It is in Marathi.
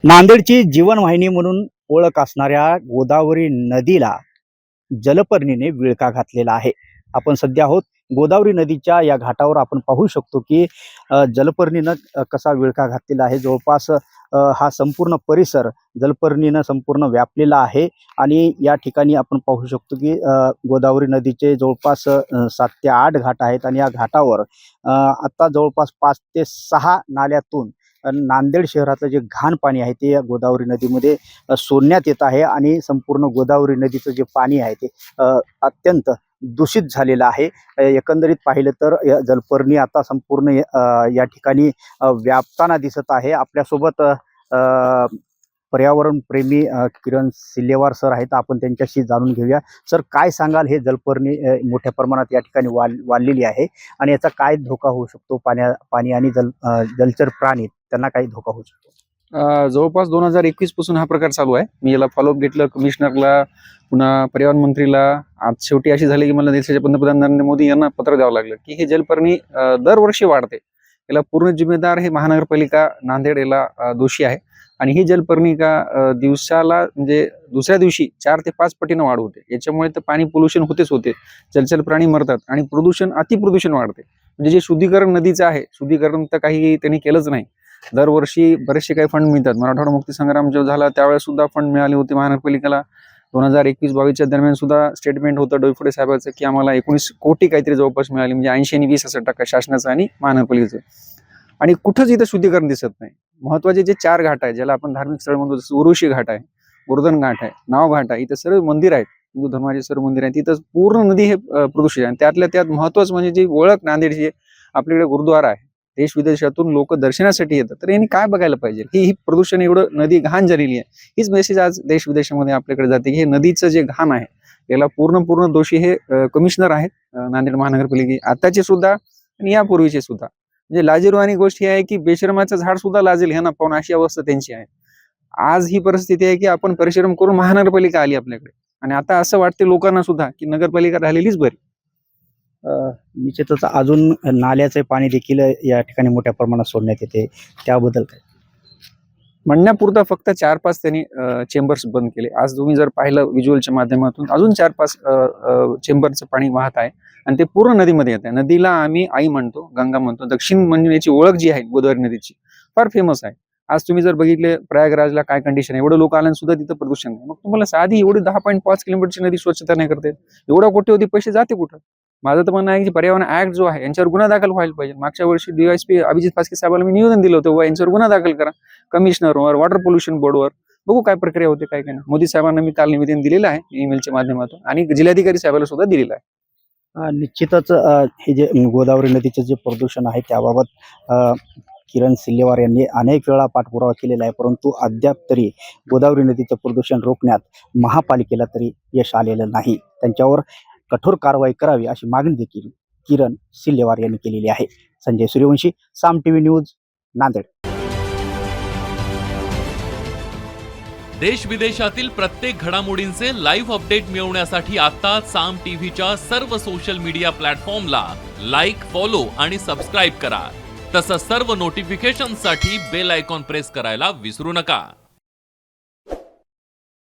नांदेडची जीवनवाहिनी म्हणून ओळख असणाऱ्या गोदावरी नदीला जलपर्णीने विळखा घातलेला आहे. आपण सध्या आहोत गोदावरी नदीच्या या घाटावर. आपण पाहू शकतो की जलपर्णीनं कसा विळखा घातलेला आहे. जवळपास हा संपूर्ण परिसर जलपर्णीनं संपूर्ण व्यापलेला आहे आणि या ठिकाणी आपण पाहू शकतो की गोदावरी नदीचे जवळपास 7 ते 8 घाट आहेत आणि या घाटावर आता जवळपास 5 ते 6 नाल्यातून नांदेड शहराचं जे घाण पाणी आहे ते या गोदावरी नदीमध्ये सोडण्यात येत आहे आणि संपूर्ण गोदावरी नदीचं जे पाणी आहे ते अत्यंत दूषित झालेलं आहे. एकंदरीत पाहिलं तर जलपर्णी आता संपूर्ण या ठिकाणी व्यापताना दिसत आहे. आपल्यासोबत पर्यावरण प्रेमी किरण सिल्लेवार सर आहेत. आपण त्यांच्याशी जाणून घेऊया. सर, काय सांगाल, हे जलपर्णी मोठ्या प्रमाणात या ठिकाणी वाढलेली आहे आणि याचा काय धोका होऊ शकतो? पाणी आणि जलचर प्राणी त्यांना काही धोका होऊ शकतो? जवळपास 2021 पासून हा प्रकार चालू आहे. मी याला फॉलोअप घेतलं, कमिशनरला, पुन्हा पर्यावरण मंत्रीला. आज शेवटी अशी झाली की मला देशाचे पंतप्रधान नरेंद्र मोदी यांना पत्र द्यावं लागलं की हे जलपर्णी दरवर्षी वाढते. याला पूर्ण जिम्मेदार हे महानगरपालिका नांदेड याला दोषी आहे. आणि ही जलपर्णी का दिवसाला म्हणजे दुसऱ्या दिवशी 4 ते 5 पटीनं वाढ होते. याच्यामुळे तर पाणी पोल्युशन होते. जलचर प्राणी मरतात आणि अतिप्रदूषण वाढते. म्हणजे जे शुद्धीकरण नदीचं आहे, शुद्धीकरण तर काही त्यांनी केलंच नाही. दरवर्षी बरेचसे काही फंड मिळतात. मराठवाडा मुक्ती संग्राम जो झाला त्यावेळेस सुद्धा फंड मिळाले होते महानगरपालिकेला. 2021-22 दरम्यान सुद्धा स्टेटमेंट होतं डोईफोडे साहेबांचं की आम्हाला 19 कोटी काहीतरी जवळपास मिळाली. म्हणजे 80 आणि 20 असं टक्का शासनाचं आणि महानगरपालिकेचं. आणि कुठंच इथं शुद्धीकरण दिसत नाही. महत्वाचे जे 4 घाट आहे, ज्याला आपण धार्मिक स्थळ म्हणतो, जसं उरुशी घाट आहे, गोवर्धन घाट आहे, नाव घाट आहे, इथं सर्व मंदिर आहेत, हिंदू धर्माचे सर्व मंदिर आहेत. तिथं पूर्ण नदी हे प्रदूषित आहे. आणि त्यातल्या त्यात महत्वाचं म्हणजे जी ओळख नांदेडची, आपल्याकडे गुरुद्वारा आहे, देश विदेशातून लोक दर्शनासाठी येतात. तर यांनी काय बघायला पाहिजे? ही प्रदूषण एवढं नदी घाण झालेली आहे. हीच मेसेज आज देश विदेशामध्ये आपल्याकडे जाते की हे नदीचं जे घाण आहे याला पूर्ण दोषी हे कमिशनर आहेत नांदेड महानगरपालिके, आताचे सुद्धा आणि यापूर्वीचे सुद्धा. म्हणजे लाजिरवाणी गोष्ट ही आहे की बेशरमाचं झाड सुद्धा लाजेल हे ना पाहून अशी अवस्था त्यांची आहे. आज ही परिस्थिती आहे की आपण परिश्रम करून महानगरपालिका आली आपल्याकडे आणि आता असं वाटते लोकांना सुद्धा की नगरपालिका राहिलेलीच बरी. निश्चितच अजून नाल्याचे पाणी देखील या ठिकाणी मोठ्या प्रमाणात सोडण्यात येते, त्याबद्दल काय? म्हणण्यापुरता फक्त 4-5 त्यांनी चेंबर्स बंद केले. आज तुम्ही जर पाहिलं व्हिज्युअलच्या माध्यमातून अजून 4-5 चेंबरचं पाणी वाहत आहे आणि ते पूर्ण नदीमध्ये येत आहे. नदीला आम्ही आई म्हणतो, गंगा म्हणतो. दक्षिण म्हणजे याची ओळख जी आहे गोदावरी नदीची फार फेमस आहे. आज तुम्ही जर बघितले प्रयागराजला काय कंडिशन आहे, एवढं लोक आल्यानं सुद्धा तिथं प्रदूषण आहे. मग तुम्हाला साधी एवढी 10.5 किलोमीटरची नदी स्वच्छता नाही करते, एवढा कोटी पैसे जाते कुठं? माझं तर म्हणणं आहे की पर्यावरण ऍक्ट जो आहे यांच्यावर गुन्हा दाखल व्हायला पाहिजे. मागच्या वर्षी DSP अभिजित फास्के साहेबांना मी निवेदन दिलं होतं, यांच्यावर गुन्हा दाखल करा, कमिशनरवर, वॉटर पोल्युशन बोर्डवर. बघू काय प्रक्रिया होते, काय नाही. मोदी साहेबांना मी काल निवेदन दिलेलं आहे ईमेलच्या माध्यमातून आणि जिल्हाधिकारी साहेबांना सुद्धा दिलेलं आहे. निश्चितच हे जे गोदावरी नदीचं जे प्रदूषण आहे त्याबाबत किरण सिल्लेवार यांनी अनेक वेळा पाठपुरावा केलेला आहे, परंतु अद्याप तरी गोदावरी नदीचं प्रदूषण रोखण्यात महापालिकेला तरी यश आलेलं नाही. त्यांच्यावर कठोर कारवाई करावी अशी मागणी देखील किरण सिल्लेवार यांनी केलेली आहे. संजय सूर्यवंशी, साम TV न्यूज, नांदेड. देश विदेशातील प्रत्येक घडामोडींचे लाईव्ह अपडेट मिळवण्यासाठी आता साम टीव्हीच्या सर्व सोशल मीडिया प्लॅटफॉर्मला लाईक, फॉलो आणि सबस्क्राईब करा. तसंच सर्व नोटिफिकेशनसाठी बेल आयकॉन प्रेस करायला विसरू नका.